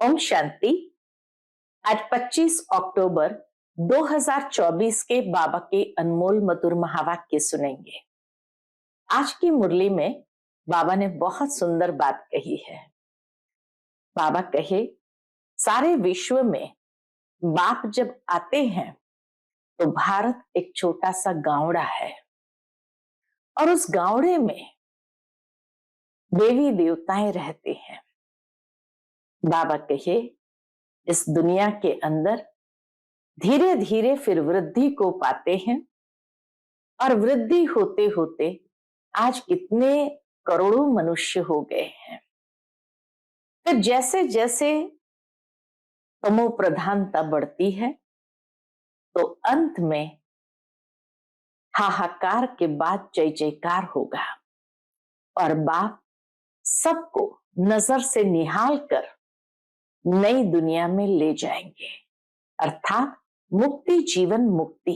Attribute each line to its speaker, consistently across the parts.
Speaker 1: ओम शांति। आज 25 अक्टूबर 2024 के बाबा के अनमोल मधुर महावाक्य सुनेंगे। आज की मुरली में बाबा ने बहुत सुंदर बात कही है। बाबा कहे, सारे विश्व में बाप जब आते हैं तो भारत एक छोटा सा गावड़ा है और उस गावड़े में देवी देवताएं रहते हैं। बाबा कहे, इस दुनिया के अंदर धीरे धीरे फिर वृद्धि को पाते हैं और वृद्धि होते होते आज कितने करोड़ों मनुष्य हो गए हैं। फिर जैसे जैसे तमो प्रधानता बढ़ती है तो अंत में हाहाकार के बाद जय जयकार होगा और बाप सबको नजर से निहाल कर नई दुनिया में ले जाएंगे, अर्थात मुक्ति जीवन मुक्ति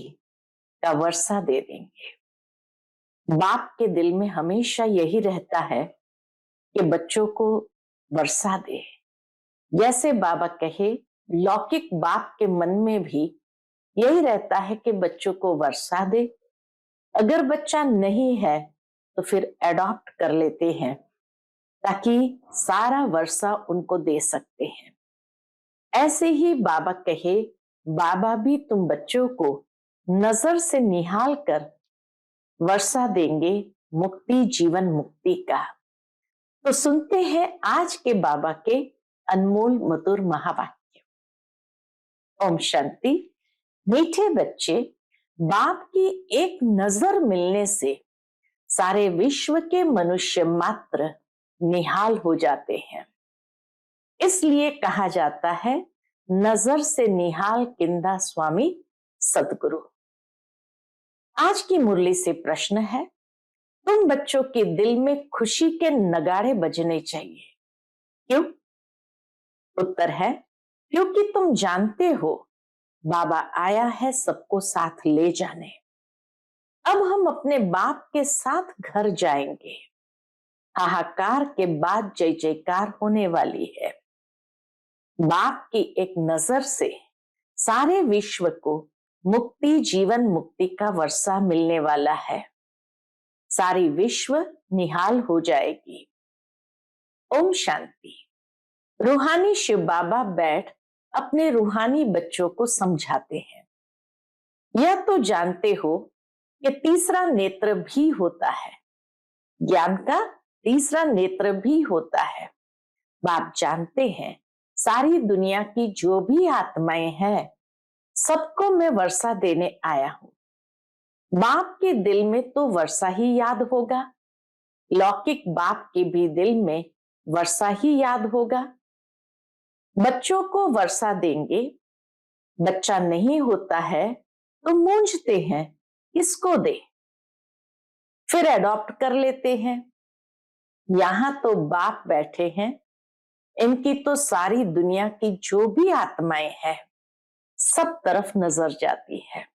Speaker 1: का वर्षा दे देंगे। बाप के दिल में हमेशा यही रहता है कि बच्चों को वर्षा दे। जैसे बाबा कहे, लौकिक बाप के मन में भी यही रहता है कि बच्चों को वर्षा दे। अगर बच्चा नहीं है तो फिर एडॉप्ट कर लेते हैं ताकि सारा वर्षा उनको दे सकते हैं। ऐसे ही बाबा कहे, बाबा भी तुम बच्चों को नजर से निहाल कर वर्षा देंगे मुक्ति जीवन मुक्ति का। तो सुनते हैं आज के बाबा के अनमोल मधुर महावाक्य। ओम शांति। मीठे बच्चे, बाप की एक नजर मिलने से सारे विश्व के मनुष्य मात्र निहाल हो जाते हैं। इसलिए कहा जाता है, नजर से निहाल किंदा स्वामी सदगुरु। आज की मुरली से प्रश्न है, तुम बच्चों के दिल में खुशी के नगाड़े बजने चाहिए। क्यों? उत्तर है, क्योंकि तुम जानते हो बाबा आया है सबको साथ ले जाने। अब हम अपने बाप के साथ घर जाएंगे। हाहाकार के बाद जय जयकार होने वाली है। बाप की एक नजर से सारे विश्व को मुक्ति जीवन मुक्ति का वर्षा मिलने वाला है। सारी विश्व निहाल हो जाएगी। ओम शांति। रूहानी शिव बाबा बैठ अपने रूहानी बच्चों को समझाते हैं। यह तो जानते हो कि तीसरा नेत्र भी होता है, ज्ञान का तीसरा नेत्र भी होता है। बाप जानते हैं सारी दुनिया की जो भी आत्माएं हैं सबको मैं वर्षा देने आया हूं। बाप के दिल में तो वर्षा ही याद होगा, लौकिक बाप के भी दिल में वर्षा ही याद होगा। बच्चों को वर्षा देंगे। बच्चा नहीं होता है तो मूंझते हैं, किसको दे? फिर एडॉप्ट कर लेते हैं। यहां तो बाप बैठे हैं, इनकी तो सारी दुनिया की जो भी आत्माएं हैं सब तरफ नजर जाती है।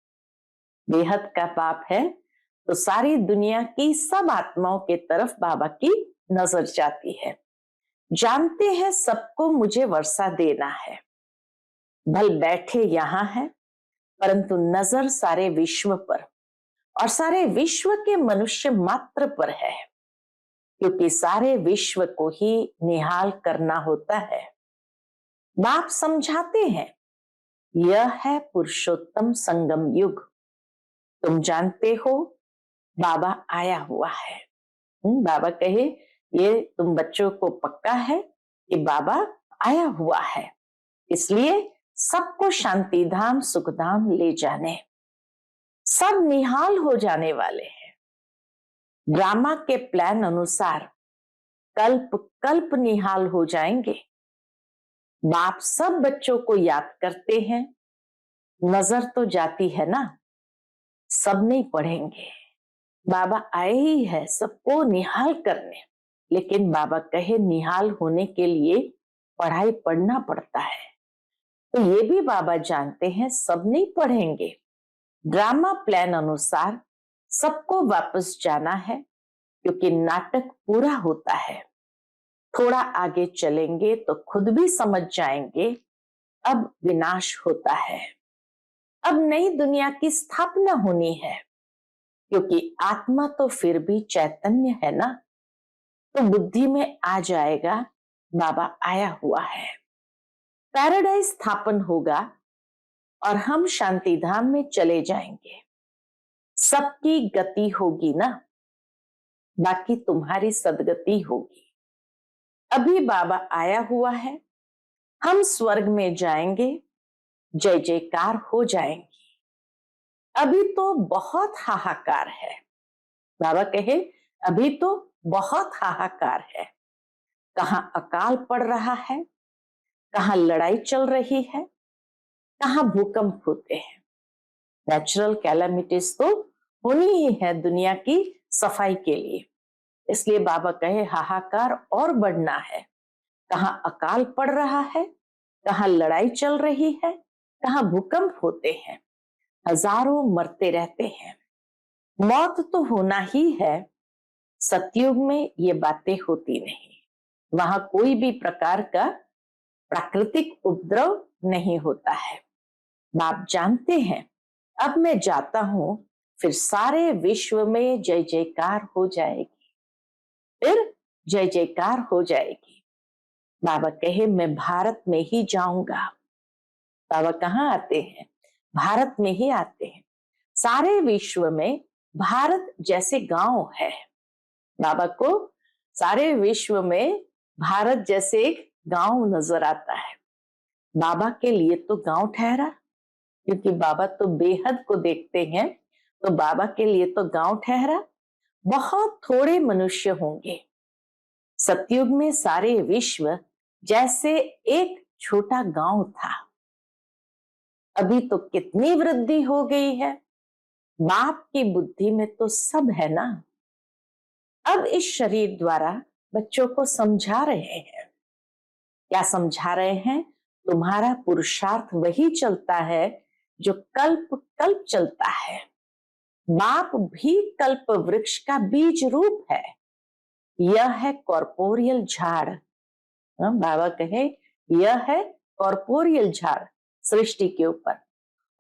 Speaker 1: बेहद का बाप है तो सारी दुनिया की सब आत्माओं के तरफ बाबा की नजर जाती है। जानते हैं सबको मुझे वर्षा देना है। भल बैठे यहां है परंतु नजर सारे विश्व पर और सारे विश्व के मनुष्य मात्र पर है, क्योंकि सारे विश्व को ही निहाल करना होता है। बाप समझाते हैं, यह है पुरुषोत्तम संगम युग। तुम जानते हो बाबा आया हुआ है। बाबा कहे, ये तुम बच्चों को पक्का है कि बाबा आया हुआ है, इसलिए सबको शांति धाम सुख धाम ले जाने। सब निहाल हो जाने वाले हैं। ड्रामा के प्लान अनुसार कल्प कल्प निहाल हो जाएंगे। बाप सब बच्चों को याद करते हैं। नजर तो जाती है ना, सब नहीं पढ़ेंगे। बाबा आए ही है सबको निहाल करने, लेकिन बाबा कहे निहाल होने के लिए पढ़ाई पढ़ना पड़ता है। तो ये भी बाबा जानते हैं सब नहीं पढ़ेंगे। ड्रामा प्लान अनुसार सबको वापस जाना है, क्योंकि नाटक पूरा होता है। थोड़ा आगे चलेंगे तो खुद भी समझ जाएंगे अब विनाश होता है, अब नई दुनिया की स्थापना होनी है, क्योंकि आत्मा तो फिर भी चैतन्य है ना। तो बुद्धि में आ जाएगा बाबा आया हुआ है, पैराडाइज स्थापन होगा और हम शांति धाम में चले जाएंगे। सबकी गति होगी ना, बाकी तुम्हारी सदगति होगी। अभी बाबा आया हुआ है, हम स्वर्ग में जाएंगे, जय जयकार हो जाएंगी। अभी तो बहुत हाहाकार है, बाबा कहे अभी तो बहुत हाहाकार है। कहां अकाल पड़ रहा है, कहां लड़ाई चल रही है, कहां भूकंप होते हैं। नेचुरल कैलामिटीज तो होनी ही है दुनिया की सफाई के लिए, इसलिए बाबा कहे हाहाकार और बढ़ना है। कहां अकाल पड़ रहा है, कहां लड़ाई चल रही है, कहां भूकंप होते हैं, हजारों मरते रहते हैं। मौत तो होना ही है। सतयुग में ये बातें होती नहीं, वहां कोई भी प्रकार का प्राकृतिक उपद्रव नहीं होता है। आप जानते हैं, अब मैं जाता हूं, फिर सारे विश्व में जय जयकार हो जाएगी, फिर जय जयकार हो जाएगी। बाबा कहे मैं भारत में ही जाऊंगा। बाबा कहाँ आते हैं? भारत में ही आते हैं। सारे विश्व में भारत जैसे गांव है। बाबा को सारे विश्व में भारत जैसे एक गांव नजर आता है। बाबा के लिए तो गांव ठहरा, क्योंकि बाबा तो बेहद को देखते हैं, तो बाबा के लिए तो गांव ठहरा। बहुत थोड़े मनुष्य होंगे। सतयुग में सारे विश्व जैसे एक छोटा गांव था। अभी तो कितनी वृद्धि हो गई है। बाप की बुद्धि में तो सब है ना। अब इस शरीर द्वारा बच्चों को समझा रहे हैं। क्या समझा रहे हैं? तुम्हारा पुरुषार्थ वही चलता है जो कल्प कल्प चलता है। बाप भी कल्प वृक्ष का बीज रूप है। यह है कॉर्पोरियल झाड़। बाबा कहे यह है कॉर्पोरियल झाड़ सृष्टि के ऊपर,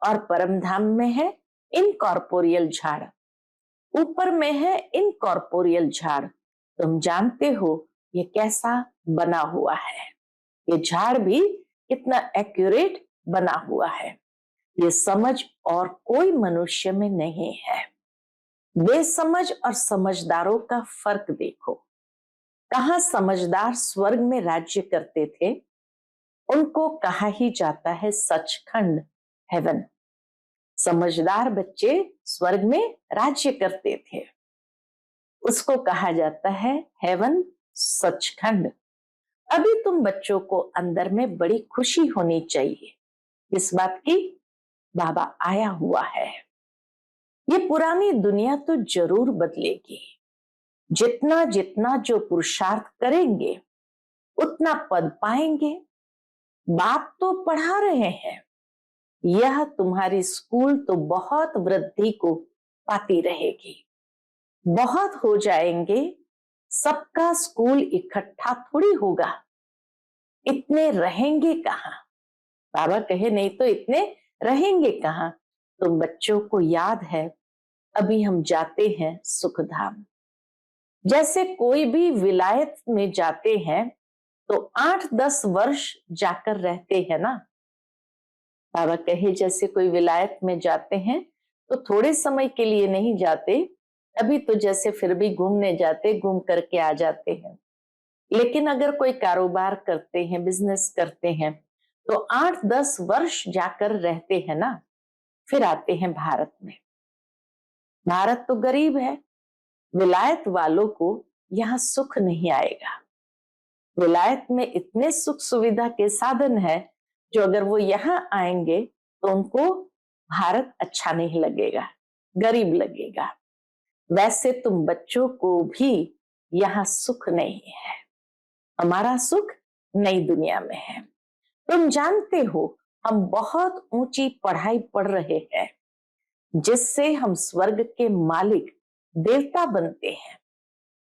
Speaker 1: और परम धाम में है इनकॉर्पोरियल झाड़, ऊपर में है इनकॉर्पोरियल झाड़। तुम जानते हो ये कैसा बना हुआ है। ये झाड़ भी कितना एक्यूरेट बना हुआ है। ये समझ और कोई मनुष्य में नहीं है। बेसमझ और समझदारों का फर्क देखो। कहाँ समझदार स्वर्ग में राज्य करते थे, उनको कहा ही जाता है सचखंड, हेवन। समझदार बच्चे स्वर्ग में राज्य करते थे, उसको कहा जाता है हेवन, सचखंड। अभी तुम बच्चों को अंदर में बड़ी खुशी होनी चाहिए इस बात की, बाबा आया हुआ है। ये पुरानी दुनिया तो जरूर बदलेगी। जितना जितना जो पुरुषार्थ करेंगे उतना पद पाएंगे। बाप तो पढ़ा रहे हैं, यह तुम्हारी स्कूल तो बहुत वृद्धि को पाती रहेगी। बहुत हो जाएंगे, सबका स्कूल इकट्ठा थोड़ी होगा। इतने रहेंगे कहाँ? बाबा कहे नहीं तो इतने रहेंगे कहाँ। तुम बच्चों को याद है, अभी हम जाते हैं सुखधाम। जैसे कोई भी विलायत में जाते हैं तो 8-10 वर्ष जाकर रहते हैं ना। बाबा कहे जैसे कोई विलायत में जाते हैं तो थोड़े समय के लिए नहीं जाते, अभी तो जैसे फिर भी घूमने जाते, घूम करके आ जाते हैं। लेकिन अगर कोई कारोबार करते हैं, बिजनेस करते हैं, तो 8-10 वर्ष जाकर रहते हैं ना, फिर आते हैं भारत में। भारत तो गरीब है, विलायत वालों को यहाँ सुख नहीं आएगा। विलायत में इतने सुख सुविधा के साधन है जो अगर वो यहाँ आएंगे तो उनको भारत अच्छा नहीं लगेगा, गरीब लगेगा। वैसे तुम बच्चों को भी यहाँ सुख नहीं है। हमारा सुख नई दुनिया में है। तुम जानते हो हम बहुत ऊंची पढ़ाई पढ़ रहे हैं, जिससे हम स्वर्ग के मालिक देवता बनते हैं।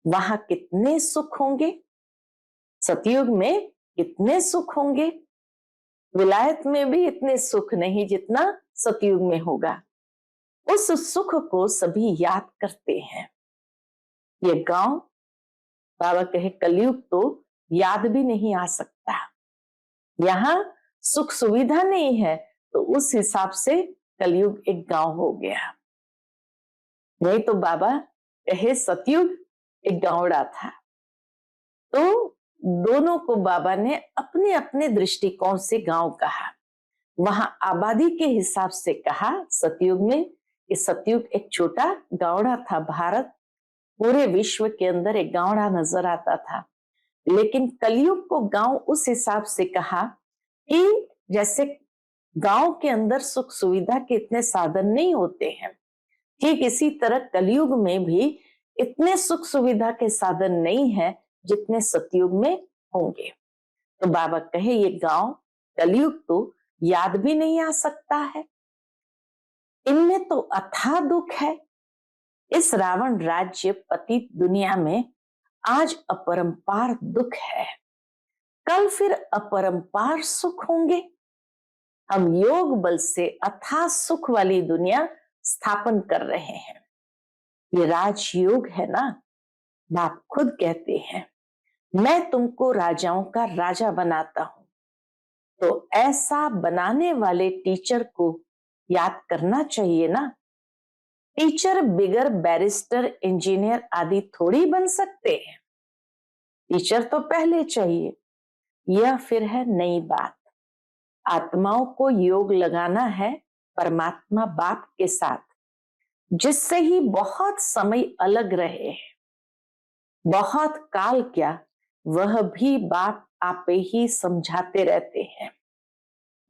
Speaker 1: वहां कितने सुख होंगे। सतयुग में कितने सुख होंगे, विलायत में भी इतने सुख नहीं जितना सतयुग में होगा। उस सुख को सभी याद करते हैं। ये गांव, बाबा कहे, कलयुग तो याद भी नहीं आ सकता। यहाँ सुख सुविधा नहीं है, तो उस हिसाब से कलयुग एक गांव हो गया। नहीं तो बाबा कहे सतयुग एक गांवड़ा था। तो दोनों को बाबा ने अपने अपने दृष्टिकोण से गांव कहा। वहां आबादी के हिसाब से कहा सतयुग में कि सतयुग एक छोटा गांवड़ा था। भारत पूरे विश्व के अंदर एक गांवड़ा नजर आता था। लेकिन कलयुग को गांव उस हिसाब से कहा कि जैसे गांव के अंदर सुख सुविधा के इतने साधन नहीं होते हैं, ठीक इसी तरह कलयुग में भी इतने सुख सुविधा के साधन नहीं है जितने सतयुग में होंगे। तो बाबा कहे ये गांव कलयुग तो याद भी नहीं आ सकता है। इनमें तो अथाह दुख है। इस रावण राज्य पतित दुनिया में आज अपरंपार दुख है, कल फिर अपरंपार सुख होंगे। हम योग बल से अथाह सुख वाली दुनिया स्थापन कर रहे हैं। ये राजयोग है ना। बाप खुद कहते हैं, मैं तुमको राजाओं का राजा बनाता हूं। तो ऐसा बनाने वाले टीचर को याद करना चाहिए ना। टीचर बिगर बैरिस्टर, इंजीनियर आदि थोड़ी बन सकते हैं। टीचर तो पहले चाहिए। यह फिर है नई बात। आत्माओं को योग लगाना है परमात्मा बाप के साथ, जिससे ही बहुत समय अलग रहे, बहुत काल क्या, वह भी बाप आपे ही समझाते रहते हैं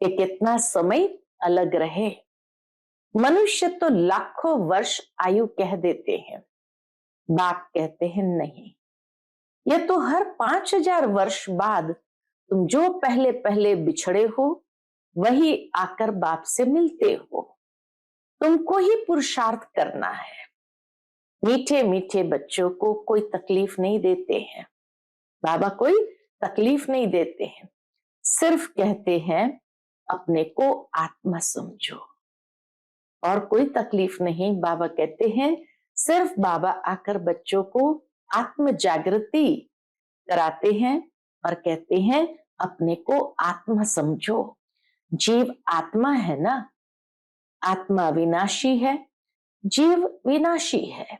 Speaker 1: कि कितना समय अलग रहे। मनुष्य तो लाखों वर्ष आयु कह देते हैं, बाप कहते हैं नहीं, यह तो हर 5000 वर्ष बाद तुम जो पहले पहले बिछड़े हो वही आकर बाप से मिलते हो। तुमको ही पुरुषार्थ करना है। मीठे मीठे बच्चों को कोई तकलीफ नहीं देते हैं, बाबा कोई तकलीफ नहीं देते हैं, सिर्फ कहते हैं अपने को आत्मा समझो, और कोई तकलीफ नहीं। बाबा कहते हैं सिर्फ बाबा आकर बच्चों को आत्म जागृति कराते हैं और कहते हैं अपने को आत्मा समझो। जीव आत्मा है ना, आत्मा विनाशी है, जीव विनाशी है।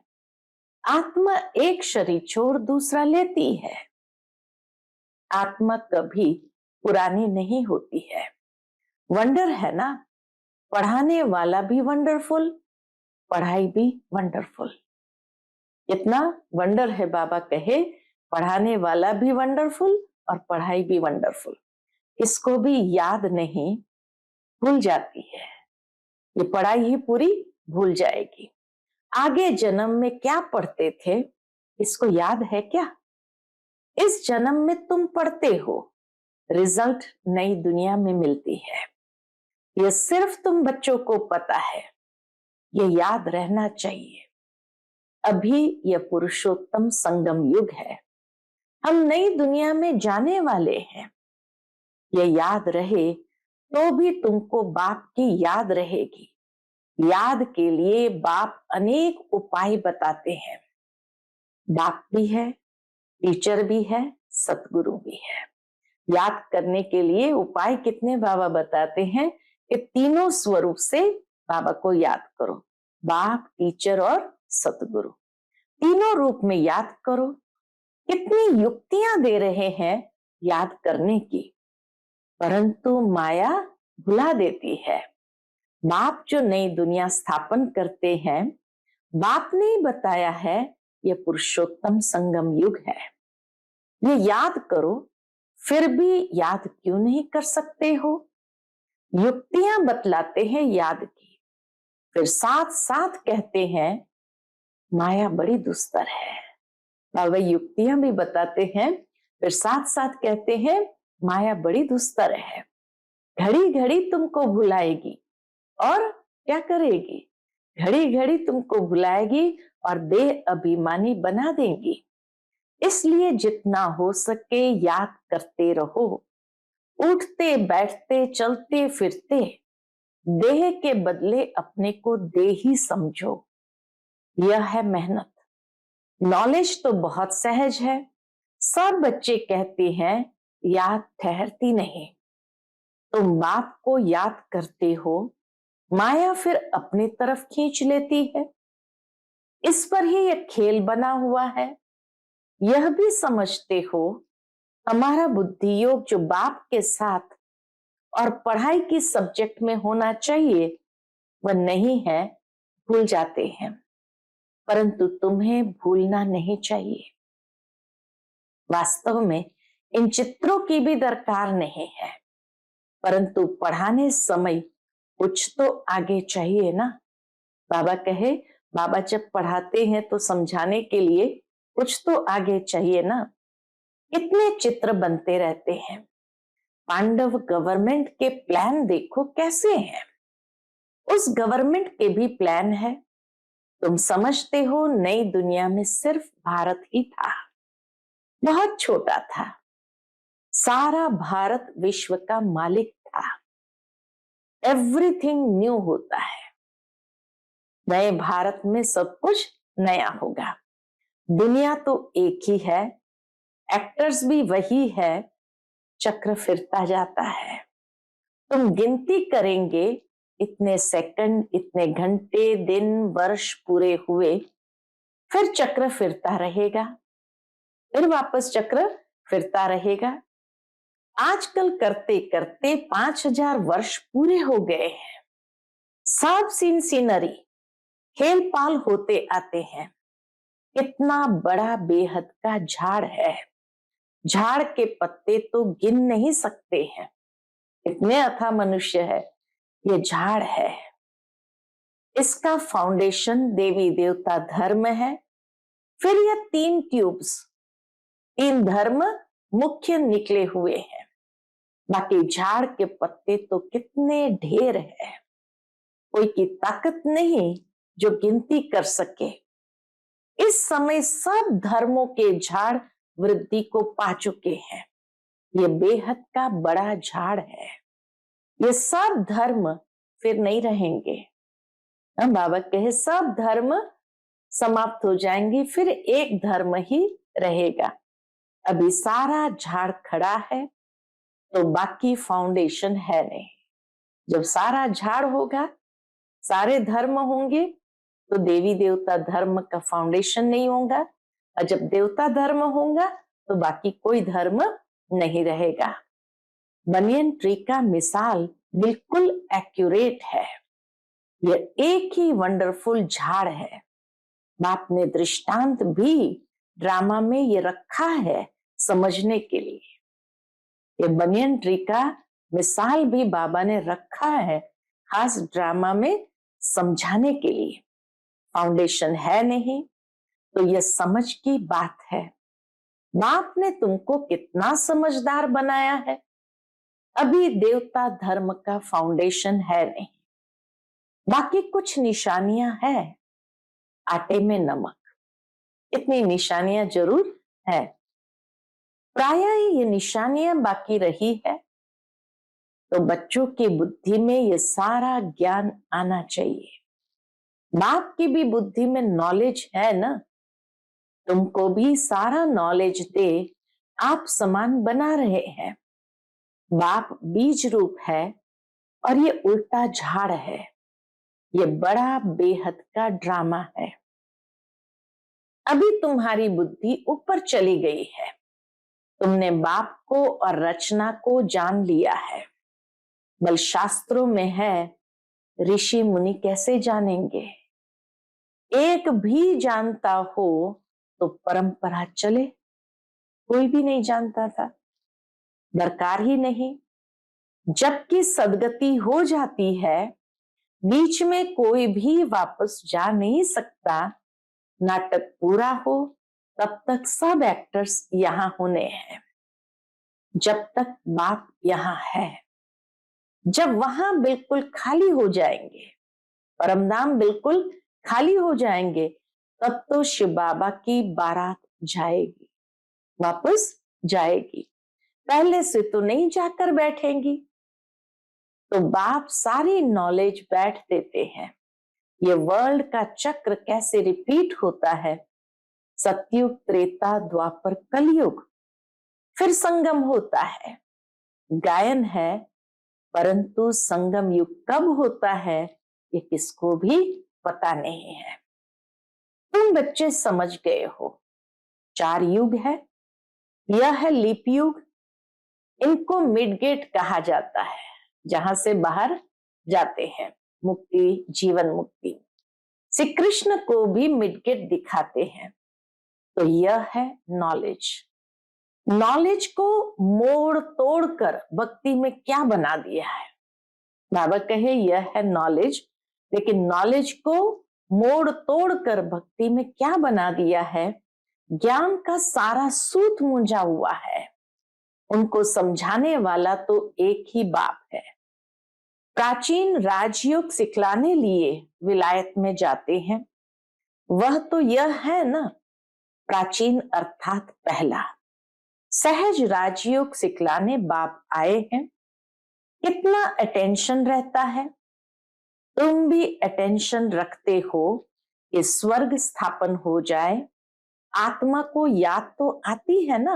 Speaker 1: आत्मा एक शरीर छोड़ दूसरा लेती है। आत्मा कभी पुरानी नहीं होती है। वंडर है ना, पढ़ाने वाला भी वंडरफुल, पढ़ाई भी वंडरफुल। इतना वंडर है, बाबा कहे पढ़ाने वाला भी वंडरफुल और पढ़ाई भी वंडरफुल। इसको भी याद नहीं, भूल जाती है। ये पढ़ाई ही पूरी भूल जाएगी। आगे जन्म में क्या पढ़ते थे इसको याद है क्या? इस जन्म में तुम पढ़ते हो, रिजल्ट नई दुनिया में मिलती है। यह सिर्फ तुम बच्चों को पता है, यह याद रहना चाहिए। अभी यह पुरुषोत्तम संगम युग है, हम नई दुनिया में जाने वाले हैं। यह याद रहे तो भी तुमको बाप की याद रहेगी। याद के लिए बाप अनेक उपाय बताते हैं। बाप भी है, टीचर भी है, सतगुरु भी है। याद करने के लिए उपाय कितने बाबा बताते हैं कि तीनों स्वरूप से बाबा को याद करो, बाप, टीचर और सतगुरु, तीनों रूप में याद करो। कितनी युक्तियां दे रहे हैं याद करने की, परंतु माया भुला देती है। बाप जो नई दुनिया स्थापन करते हैं, बाप ने बताया है यह पुरुषोत्तम संगम युग है। ये याद करो, फिर भी याद क्यों नहीं कर सकते हो? युक्तियां बतलाते हैं याद की, फिर साथ साथ कहते हैं माया बड़ी दुस्तर है। बाबा युक्तियां भी बताते हैं, फिर साथ साथ कहते हैं माया बड़ी दुस्तर है। घड़ी घड़ी तुमको भुलाएगी और क्या करेगी? घड़ी घड़ी तुमको भुलाएगी और देह अभिमानी बना देगी। इसलिए जितना हो सके याद करते रहो। उठते बैठते चलते फिरते देह के बदले अपने को देही समझो। यह है मेहनत। नॉलेज तो बहुत सहज है। सब बच्चे कहते हैं याद ठहरती नहीं। तुम बाप को याद करते हो, माया फिर अपनी तरफ खींच लेती है। इस पर ही यह खेल बना हुआ है। यह भी समझते हो हमारा बुद्धि योग जो बाप के साथ और पढ़ाई की सब्जेक्ट में होना चाहिए वह नहीं है, भूल जाते हैं। परंतु तुम्हें भूलना नहीं चाहिए। वास्तव में इन चित्रों की भी दरकार नहीं है, परंतु पढ़ाने समय कुछ तो आगे चाहिए ना। बाबा कहे, बाबा जब पढ़ाते हैं तो समझाने के लिए कुछ तो आगे चाहिए ना। कितने चित्र बनते रहते हैं। पांडव गवर्नमेंट के प्लान देखो कैसे हैं। उस गवर्नमेंट के भी प्लान है। तुम समझते हो नई दुनिया में सिर्फ भारत ही था, बहुत छोटा था। सारा भारत विश्व का मालिक था। एवरीथिंग न्यू होता है। नए भारत में सब कुछ नया होगा। दुनिया तो एक ही है, एक्टर्स भी वही है, चक्र फिरता जाता है। तुम गिनती करेंगे इतने सेकंड, इतने घंटे, दिन, वर्ष पूरे हुए, फिर चक्र फिरता रहेगा, फिर वापस चक्र फिरता रहेगा। आजकल करते करते 5000 वर्ष पूरे हो गए हैं। सब सीनरी खेल पाल होते आते हैं। कितना बड़ा बेहद का झाड़ है। झाड़ के पत्ते तो गिन नहीं सकते हैं, इतने अथा मनुष्य है। ये झाड़ है। इसका फाउंडेशन देवी देवता धर्म है। फिर ये 3 ट्यूब्स, 3 धर्म मुख्य निकले हुए हैं। बाकी झाड़ के पत्ते तो कितने ढेर है, कोई की ताकत नहीं जो गिनती कर सके। इस समय सब धर्मों के झाड़ वृद्धि को पा चुके हैं। ये बेहद का बड़ा झाड़ है। ये सब धर्म फिर नहीं रहेंगे। बाबा कहे सब धर्म समाप्त हो जाएंगे, फिर एक धर्म ही रहेगा। अभी सारा झाड़ खड़ा है तो बाकी फाउंडेशन है नहीं। जब सारा झाड़ होगा, सारे धर्म होंगे, तो देवी देवता धर्म का फाउंडेशन नहीं होगा। और जब देवता धर्म होगा तो बाकी कोई धर्म नहीं रहेगा। बनियन ट्री का मिसाल बिल्कुल एक्यूरेट है। यह एक ही वंडरफुल झाड़ है। बाप ने दृष्टांत भी ड्रामा में ये रखा है समझने के लिए। ये बनियन ट्री का मिसाल भी बाबा ने रखा है खास ड्रामा में समझाने के लिए। फाउंडेशन है नहीं तो यह समझ की बात है। बाप ने तुमको कितना समझदार बनाया है। अभी देवता धर्म का फाउंडेशन है नहीं, बाकी कुछ निशानियां है। आटे में नमक, इतनी निशानियां जरूर है। प्रायः ये निशानियां बाकी रही है तो बच्चों की बुद्धि में ये सारा ज्ञान आना चाहिए। बाप की भी बुद्धि में नॉलेज है ना, तुमको भी सारा नॉलेज दे आप समान बना रहे हैं। बाप बीज रूप है और ये उल्टा झाड़ है। ये बड़ा बेहद का ड्रामा है। अभी तुम्हारी बुद्धि ऊपर चली गई है। तुमने बाप को और रचना को जान लिया है। बल शास्त्रों में है, ऋषि मुनि कैसे जानेंगे। एक भी जानता हो तो परंपरा चले। कोई भी नहीं जानता था, दरकार ही नहीं। जबकि सदगति हो जाती है, बीच में कोई भी वापस जा नहीं सकता। नाटक पूरा हो तब तक सब एक्टर्स यहां होने हैं, जब तक बाप यहां है। जब वहां बिल्कुल खाली हो जाएंगे, परमधाम बिल्कुल खाली हो जाएंगे, तब तो शिव बाबा की बारात जाएगी। वापस जाएगी, पहले से तो नहीं जाकर बैठेंगी। तो बाप सारी नॉलेज बैठ देते हैं। ये वर्ल्ड का चक्र कैसे रिपीट होता है, सतयुग, त्रेता, द्वापर, कलयुग, फिर संगम होता है। गायन है, परंतु संगम युग कब होता है ये किसको भी पता नहीं है। तुम बच्चे समझ गए हो, 4 युग है। यह है लीप युग, इनको मिडगेट कहा जाता है, जहां से बाहर जाते हैं, मुक्ति, जीवन मुक्ति। श्री कृष्ण को भी मिडगेट दिखाते हैं। तो यह है नॉलेज। नॉलेज को मोड़ तोड़ कर भक्ति में क्या बना दिया है। बाबा कहे यह है नॉलेज, लेकिन नॉलेज को मोड़ तोड़ कर भक्ति में क्या बना दिया है। ज्ञान का सारा सूत मूंझा हुआ है, उनको समझाने वाला तो एक ही बाप है। प्राचीन राजयोग सिखलाने लिए विलायत में जाते हैं, वह तो यह है ना, प्राचीन अर्थात पहला। सहज राजयोग सिखलाने बाप आए हैं। कितना अटेंशन रहता है, तुम भी अटेंशन रखते हो कि स्वर्ग स्थापन हो जाए। आत्मा को याद तो आती है ना।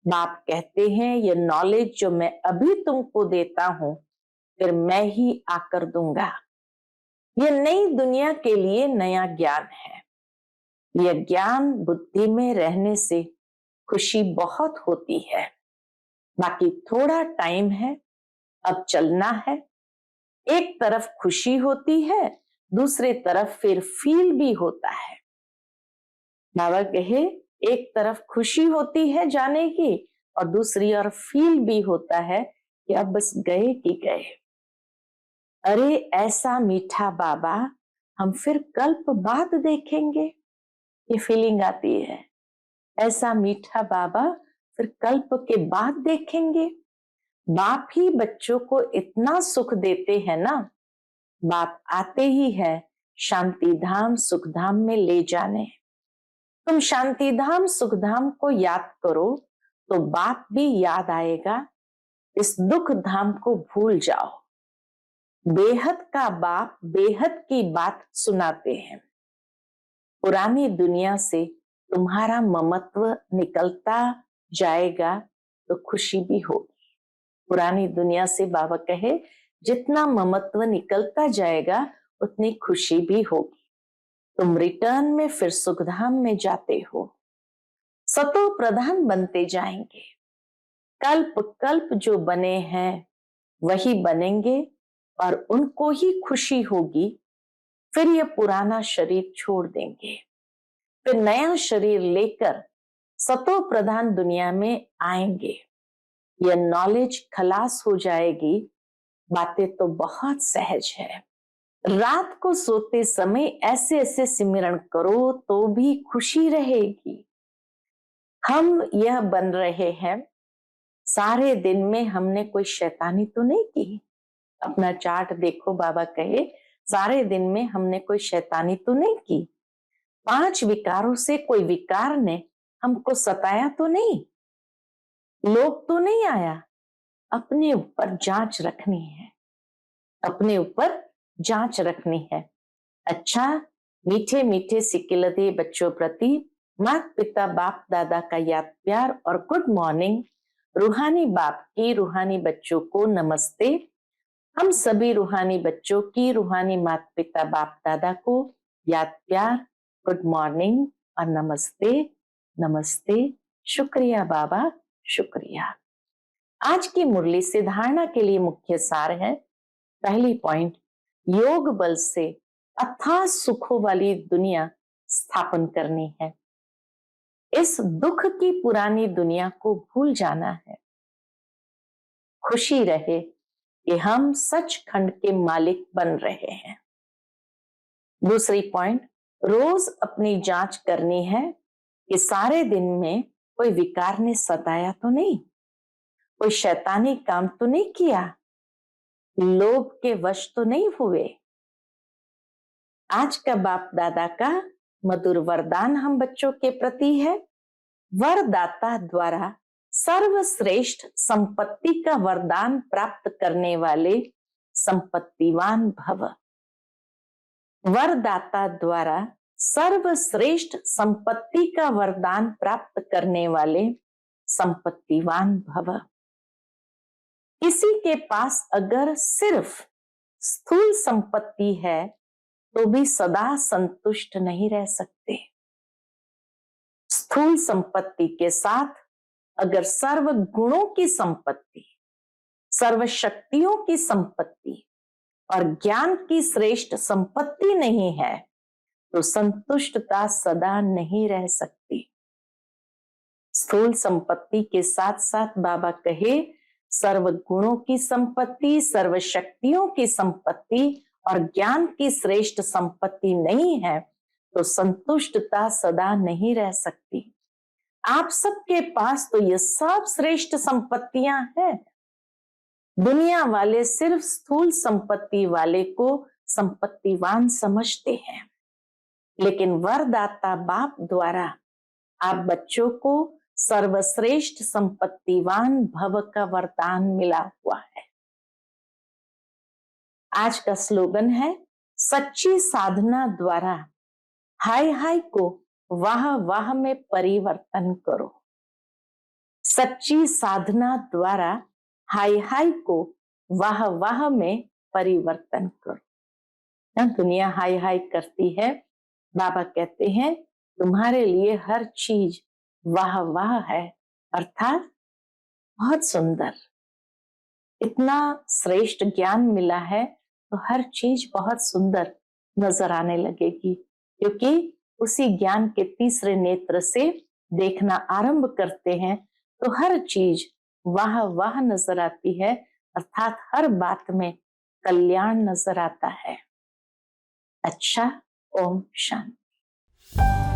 Speaker 1: बाप कहते हैं ये नॉलेज जो मैं अभी तुमको देता हूं, फिर मैं ही आकर दूंगा। ये नई दुनिया के लिए नया ज्ञान है। यह ज्ञान बुद्धि में रहने से खुशी बहुत होती है। बाकी थोड़ा टाइम है, अब चलना है। एक तरफ खुशी होती है, दूसरे तरफ फिर फील भी होता है। बाबा कहे एक तरफ खुशी होती है जाने की, और दूसरी ओर फील भी होता है कि अब बस गए कि गए। अरे ऐसा मीठा बाबा हम फिर कल्प बाद देखेंगे, ये फीलिंग आती है। ऐसा मीठा बाबा फिर कल्प के बाद देखेंगे। बाप ही बच्चों को इतना सुख देते हैं ना। बाप आते ही है शांति धाम सुख धाम में ले जाने। तुम शांति धाम सुख धाम को याद करो तो बाप भी याद आएगा। इस दुख धाम को भूल जाओ। बेहद का बाप बेहद की बात सुनाते हैं। पुरानी दुनिया से तुम्हारा ममत्व निकलता जाएगा तो खुशी भी होगी। पुरानी दुनिया से बाबा कहे जितना ममत्व निकलता जाएगा उतनी खुशी भी होगी। तुम रिटर्न में फिर सुखधाम में जाते हो, सतो प्रधान बनते जाएंगे। कल्प कल्प जो बने हैं वही बनेंगे और उनको ही खुशी होगी। फिर ये पुराना शरीर छोड़ देंगे, फिर नया शरीर लेकर सतो प्रधान दुनिया में आएंगे। यह नॉलेज खलास हो जाएगी। बातें तो बहुत सहज है। रात को सोते समय ऐसे ऐसे सिमरन करो तो भी खुशी रहेगी। हम यह बन रहे हैं, सारे दिन में हमने कोई शैतानी तो नहीं की। अपना चार्ट देखो, बाबा कहे सारे दिन में हमने कोई शैतानी तो नहीं की। 5 विकारों से कोई विकार ने हमको सताया तो नहीं, लोग तो नहीं आया। अपने ऊपर जांच रखनी है, अपने ऊपर जांच रखनी है। अच्छा, मीठे मीठे सिकिलते बच्चों प्रति माता पिता बाप दादा का याद प्यार और गुड मॉर्निंग। रूहानी बाप की रूहानी बच्चों को नमस्ते। हम सभी रूहानी बच्चों की रूहानी माता पिता बाप दादा को याद प्यार, गुड मॉर्निंग और नमस्ते। नमस्ते, शुक्रिया बाबा, शुक्रिया। आज की मुरली से धारणा के लिए मुख्य सार है। पहली पॉइंट, योग बल से अथाह सुखों वाली दुनिया स्थापन करनी है। इस दुख की पुरानी दुनिया को भूल जाना है। खुशी रहे कि हम सचखंड के मालिक बन रहे हैं। दूसरी पॉइंट, रोज अपनी जांच करनी है कि सारे दिन में कोई विकार ने सताया तो नहीं, कोई शैतानी काम तो नहीं किया, लोभ के वश तो नहीं हुए। आज का बाप दादा का मधुर वरदान हम बच्चों के प्रति है, वरदाता द्वारा सर्वश्रेष्ठ संपत्ति का वरदान प्राप्त करने वाले संपत्तिवान भव। वरदाता द्वारा सर्वश्रेष्ठ संपत्ति का वरदान प्राप्त करने वाले संपत्तिवान भव। किसी के पास अगर सिर्फ स्थूल संपत्ति है तो भी सदा संतुष्ट नहीं रह सकते। स्थूल संपत्ति के साथ अगर सर्व गुणों की संपत्ति, सर्व शक्तियों की संपत्ति और ज्ञान की श्रेष्ठ संपत्ति नहीं है तो संतुष्टता सदा नहीं रह सकती। स्थूल संपत्ति के साथ साथ बाबा कहे सर्व गुणों की संपत्ति, सर्व शक्तियों की संपत्ति और ज्ञान की श्रेष्ठ संपत्ति नहीं है तो संतुष्टता सदा नहीं रह सकती। आप सबके पास तो ये सब श्रेष्ठ संपत्तियां हैं। दुनिया वाले सिर्फ स्थूल संपत्ति वाले को संपत्तिवान समझते हैं, लेकिन वरदाता बाप द्वारा आप बच्चों को सर्वश्रेष्ठ संपत्तिवान भव का वरदान मिला हुआ है। आज का स्लोगन है, सच्ची साधना द्वारा हाय हाय को वाह वाह में परिवर्तन करो। सच्ची साधना द्वारा हाय हाय को वाह वाह में परिवर्तन करो। दुनिया हाय हाय करती है, बाबा कहते हैं तुम्हारे लिए हर चीज वाह वाह है, अर्थात बहुत सुंदर। इतना श्रेष्ठ ज्ञान मिला है तो हर चीज बहुत सुंदर नजर आने लगेगी, क्योंकि उसी ज्ञान के तीसरे नेत्र से देखना आरंभ करते हैं तो हर चीज वाह वाह नजर आती है, अर्थात हर बात में कल्याण नजर आता है। अच्छा, ओम शांति।